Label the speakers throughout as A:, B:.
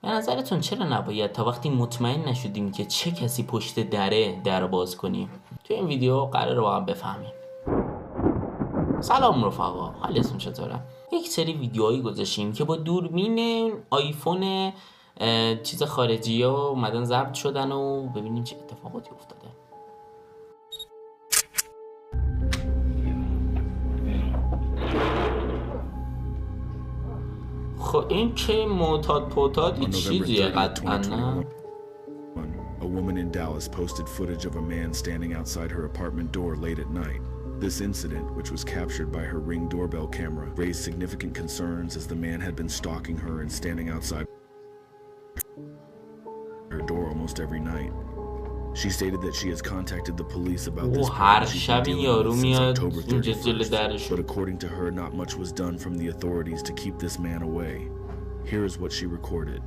A: به نظرتون چرا نباید تا وقتی مطمئن نشدیم که چه کسی پشت در باز کنیم؟ تو این ویدیو قراره با هم بفهمیم. سلام رفقا، حالتون چطوره؟ یک سری ویدیوهایی گذاشتیم که با دوربین آیفون چیز خارجی ها اومدن ضبط شدن و ببینیم چه اتفاقاتی افتاده. خب این که معتاد پوتادی چیزیه قطعا نه؟
B: A woman in Dallas posted footage of a man standing outside her apartment door late at night. This incident, which was captured by her Ring doorbell camera, raised significant concerns as the man had been stalking her and standing outside her door almost every night. She stated that she has contacted the police about this since October 31st, but according to her, not much was done from the authorities to keep this man away. Here is what she recorded.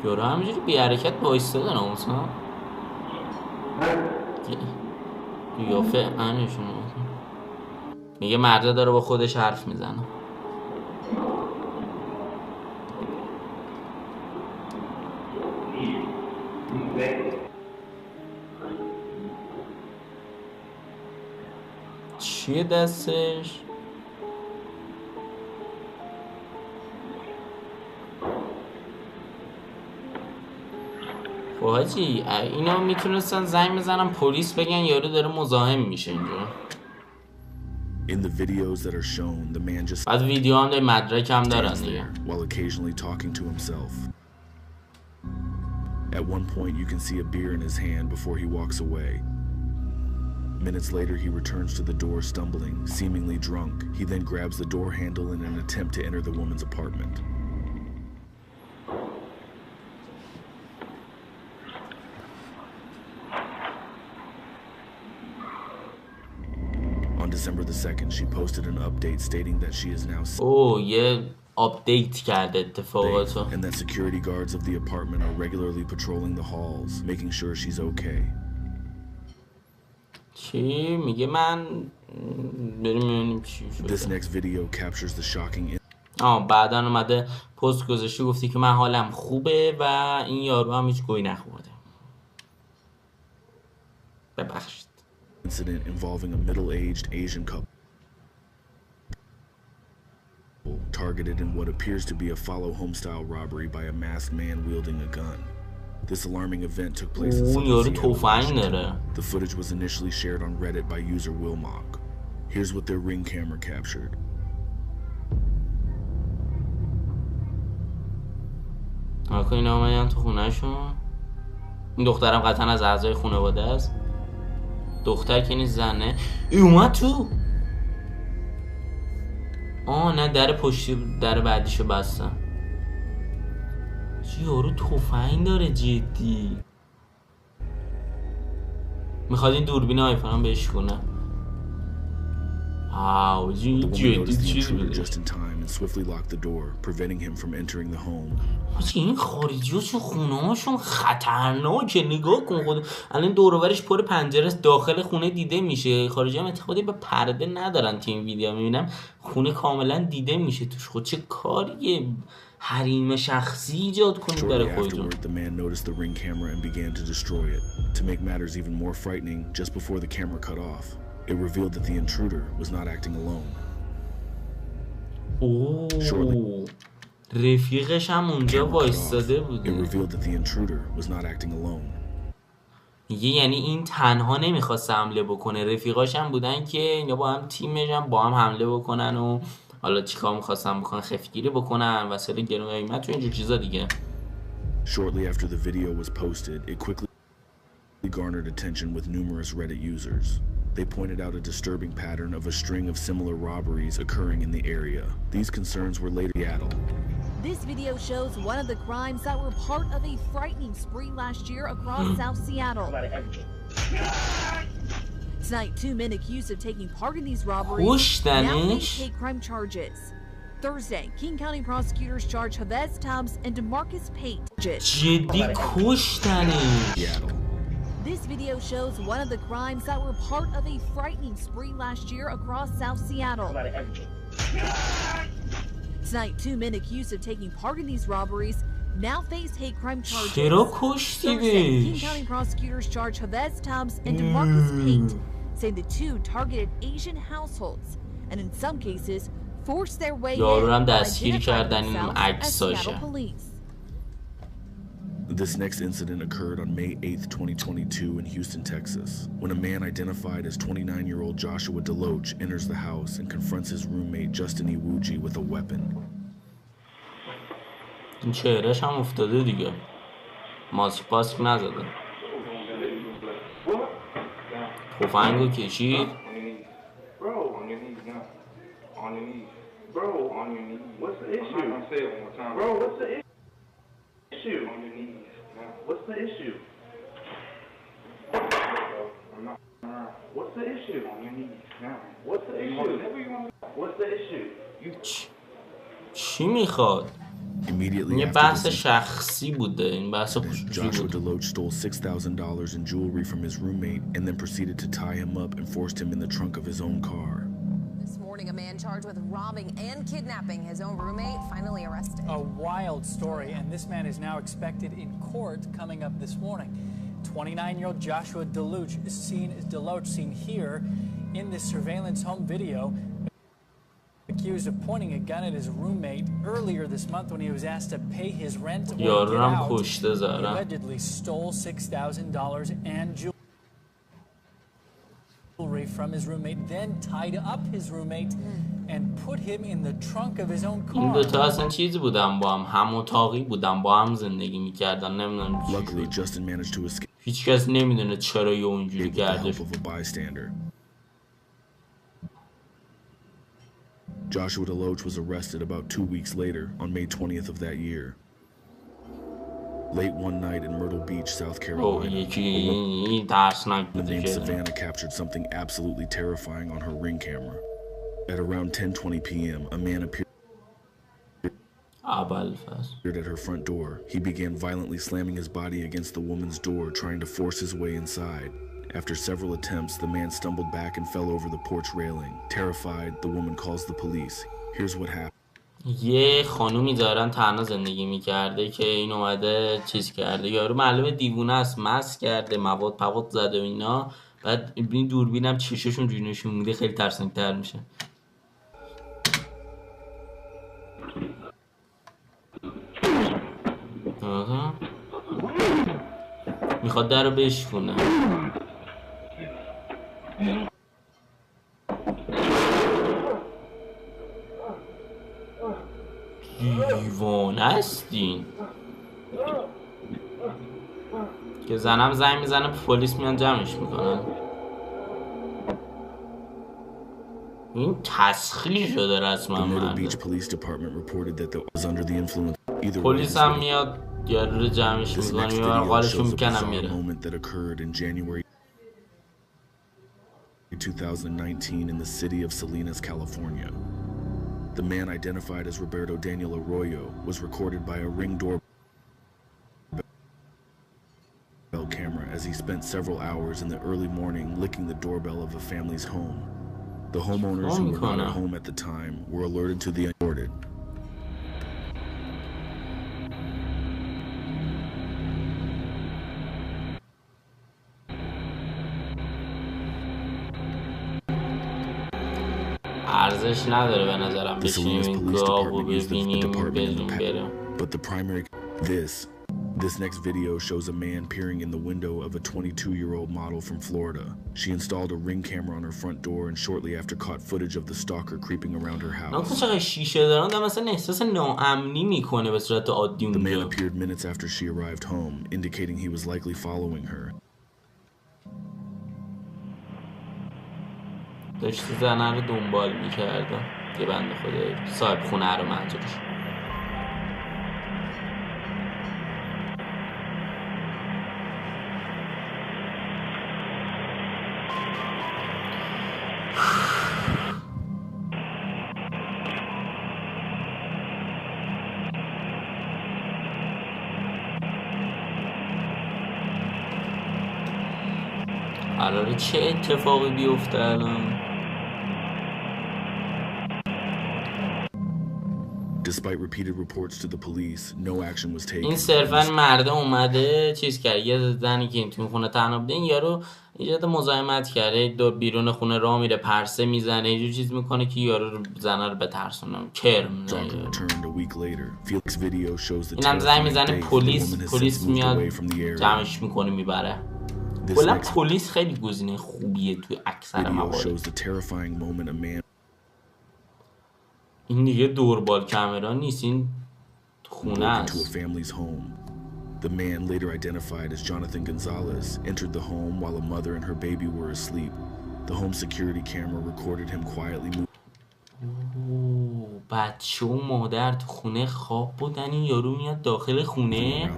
A: یارو همینجوری بی حرکت وایستاده ناموسا قیافه انشون میگه مرده داره با خودش حرف میزنه. چیه دستش؟ حاجی اینا میتونستن زنگ بزنن پلیس بگن یارو داره مزاحم میشه اینجا. بعد ویدیو هم داره مدرک هم دارن دیگه.
B: At one point you can see a beer in his hand before he walks away. Minutes later he returns to the door stumbling, seemingly drunk. He then grabs the door handle in an attempt to enter the woman's apartment. On December the 2nd, she posted an update stating that she is now
A: update کرده اتفاقاتو
B: and that security guards of the apartment are regularly patrolling the halls, making sure she's okay.
A: چی میگه من بریم ببینیم چی شده.
B: This next video captures the shocking
A: بعداً اومده پست گذاشته گفتی که من حالم خوبه و این یارو هم هیچ گویی نخورده. ببخشید.
B: Incident involving a middle-aged Asian couple targeted in what appears to be a follow home-style robbery by a masked man wielding a gun. This alarming event took place in Seattle, Washington. The footage was initially shared on Reddit by user Wilmock. Here's what their Ring camera captured.
A: آقا اینا اومدن تو خونهشون. این دخترم قطعا از اعضای خانواده است. دختر که نیست زنه. اومد تو. نه در پشتی در بعدیشو بستن. یارو تفنگ داره جدی. میخواد این دوربین آیفون هم بهش کنه. جدی چیزی بده. این خارجی ها چون خونه هاشون خطرناکه. نگاه کن خود الان دور و برش پر پنجره است. داخل خونه دیده میشه. خارجی هم اعتقادی به پرده ندارن. تیم ویدیو میبینم خونه کاملا دیده میشه توش. خود چه کاریه حریم شخصی ایجاد کنید برای خودتون.
B: The man noticed the Ring camera and began to destroy it. To make matters even more frightening, just before the camera cut off, it revealed that the intruder was not acting alone.
A: رفیقش هم اونجا وایستاده بود.
B: It revealed that the intruder was not acting alone.
A: میگه یعنی این تنها نمیخواست حمله بکنه. رفیقاش هم بودن که اینا با هم تیمشن با هم حمله بکنن و حالا چیکار می‌خواستن بکنن؟ خفگیری بکنن، وسایل گرون قیمت تو اینجور چیزا دیگه.
B: Shortly after the video was posted, it quickly garnered attention with numerous Reddit users. They pointed out a disturbing pattern of a string of similar robberies occurring in the area. These concerns were later Seattle.
C: This video shows one of the crimes that were part of a frightening spree last year across South Seattle. Tonight, 2 men accused of taking part in these robberies now face hate crime charges. Thursday, King County prosecutors charged Chavez Tubbs and DeMarcus Pate.
A: جدی کشتنش.
C: This video shows one of the crimes that were part of a frightening spree last year across South Seattle. Tonight, 2 men accused of taking part in these robberies now face hate crime charges. Thursday, King County prosecutors charged Chavez Tubbs and DeMarcus Pate, saying the two targeted Asian households and in some cases forced their way in by identifying themselves as Seattle police.
B: This next incident occurred on May 8th, 2022 in Houston, Texas, when a man identified as 29-year-old Joshua DeLoach enters the house and confronts his roommate Justin Iwuji with a weapon.
A: این چهرهش هم افتاده دیگه. ماسک نزده. تفنگو کشید. چی میخواد؟
B: Immediately
A: بحث شخصی بوده. این بحث
B: Joshua DeLoach stole $6,000 in jewelry from his roommate and then proceeded to tie him up and forced him in the trunk of his own car.
D: This morning, a man charged with robbing and kidnapping his own roommate finally arrested.
E: A wild story, and this man is now expected in court coming up this morning. 29-year-old Joshua DeLoach seen here in this surveillance home video, accused of pointing a gun at his roommate earlier this month when he was asked to pay his rent or get out. He allegedly stole $6,000 and jewelry from his roommate, then tied up his roommate and put him in the trunk of his own car.
A: این دو تا اصلا چیزی بودن با هم اتاقی بودن با هم زندگی میکردن نمیدونم
B: Luckily, Justin managed to escape.
A: هیچ کس نمیدونه چرا یه اونجوری کرده.
B: Joshua DeLoach was arrested about 2 weeks later on May 20th of that year. Late one night in Myrtle Beach, South Carolina, a woman named Savannah captured something absolutely terrifying on her Ring camera. At around 10:20 p.m., a man appeared at her front door. He began violently slamming his body against the woman's door, trying to force his way inside. After several attempts, the man stumbled back and fell over the porch railing. Terrified, the woman calls the police. Here's what happened.
A: یه خانومی دارن تنها زندگی میکرده که این اومده چیز کرده. یارو معلومه دیوونه است، مست کرده، مواد زده و اینا. بعد این دوربینم چششون جوری نشون میده، خیلی ترسناک‌تر میشه. میخواد در رو بشکونه. دیوانه استین که زنم زنگ میزنه پلیس میان جمعش میکنن. این تسخیر شده رسما. پلیس هم میاد یارو رو جمعش میکنه میبرن قالشو میکنن میره.
B: 2019 in the city of Salinas, California. The man identified as Roberto Daniel Arroyo was recorded by a Ring doorbell camera as he spent several hours in the early morning licking the doorbell of a family's home. The homeowners who were not at home at the time were alerted to the unreported.
A: ارزش نداره به نظرم بشینیم این گاو ببینیم بدون بریم.
B: But the primary this next video shows a man peering in the window of a 22-year-old model from Florida. She installed a Ring camera on her front door and shortly after caught footage of the stalker creeping around her house.
A: چقدر شیشه دارن مثلا احساس ناامنی میکنه به صورت عادی اونجا.
B: The man appeared minutes after she arrived home, indicating he was likely following her.
A: داشت زنه رو دنبال میکرده که بنده خدا صاحب خونه رو منظورش. قراره چه اتفاقی بیفته الان؟
B: Despite repeated reports to the police, no action was taken.
A: این صرفا مرده اومده چیز کرد، یه زنی که این تو خونه تنها بوده، این یارو ایجاد مزاحمت کرده، دو بیرون خونه راه میره، پرسه میزنه، یه جور چیز میکنه که یارو رو زنه رو بترسونه. کرم اینم زنگ میزنه پلیس میاد جمعش میکنه میبره. کلا پلیس خیلی گزینه خوبیه توی اکثر موارد. این دیگه دوربال کامرا نیست، این خونه است.
B: The man, later identified as Jonathan Gonzalez, entered the home while a mother and her baby were asleep. The home security camera recorded him quietly moving.
A: بچه و مادر تو خونه خواب بودن، این یارو میاد داخل خونه.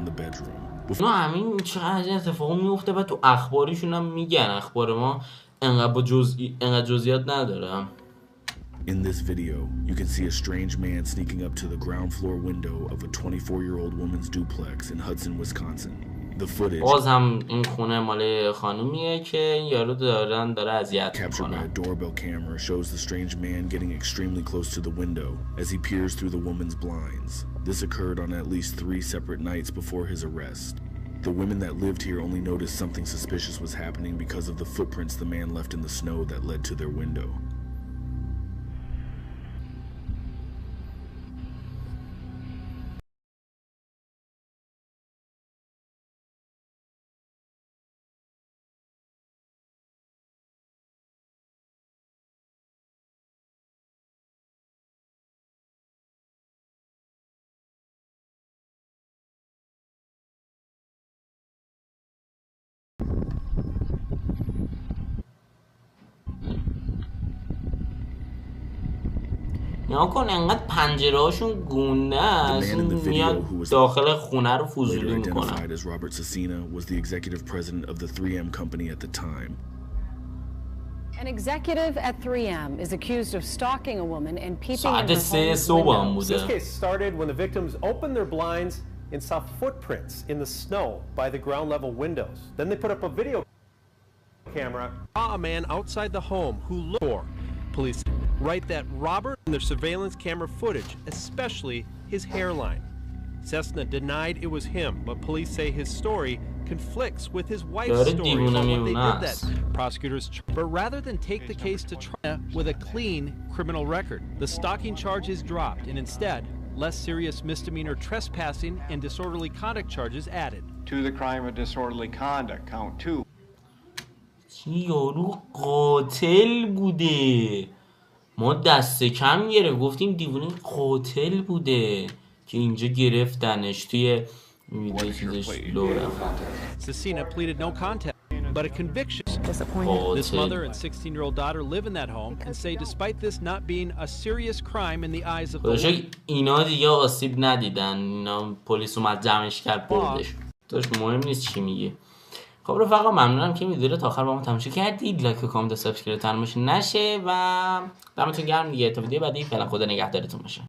A: نه همین چقدر اتفاق میفته و تو اخبارشون هم میگن. اخبار ما انقدر جزئیات نداره.
B: In this video, you can see a strange man sneaking up to the ground floor window of a 24-year-old woman's duplex in Hudson, Wisconsin. The footage
A: باز هم این خونه مال خانومیه که یارو داره اذیت میکنه.
B: Captured by a doorbell camera shows the strange man getting extremely close to the window as he peers through the woman's blinds. This occurred on at least 3 separate nights before his arrest. The women that lived here only noticed something suspicious was happening because of the footprints the man left in the snow that led to their window.
A: نیا کن انقدر پنجره هاشون گونه است، میاد داخل خونه رو فضولی میکنن.
F: An executive at 3M is accused of stalking a woman and peeping in
A: ساعت
F: her
A: 3
F: home
A: صبح هم
F: windows.
A: بوده.
G: This case started when the victims opened their blinds and saw footprints in the snow by the ground level windows. Then they put up a video camera. Saw a man outside the home who looked for. Police write that Robert in their surveillance camera footage, especially his hairline. Cessna denied it was him, but police say his story conflicts with his wife's story about what they did that. Prosecutors, but rather than take the case to trial with a clean criminal record, the stalking charge is dropped, and instead, less serious misdemeanor trespassing and disorderly conduct charges added.
H: To the crime of disorderly conduct, count 2.
A: یارو قاتل بوده. ما دست کم گرفت، گفتیم دیوونه قاتل بوده که اینجا گرفتنش توی ویدیو چیزش لو رفت.
G: Cessna pleaded no contest, but a conviction. This mother and 16-year-old daughter live in that home and say despite this not being a serious crime in the eyes of the law.
A: اینا دیگه آسیب ندیدن، اینا پلیس اومد جمعش کرد بردش. توش مهم نیست چی میگه. خب رفقا ممنونم که ویدیو رو تا آخر با ما تماشا کردید. لایک و کامنت و سابسکرایب فراموش نشه و دمتون گرم دیگه. تا ویدیو بعدی فعلا خدا نگهدارتون باشه.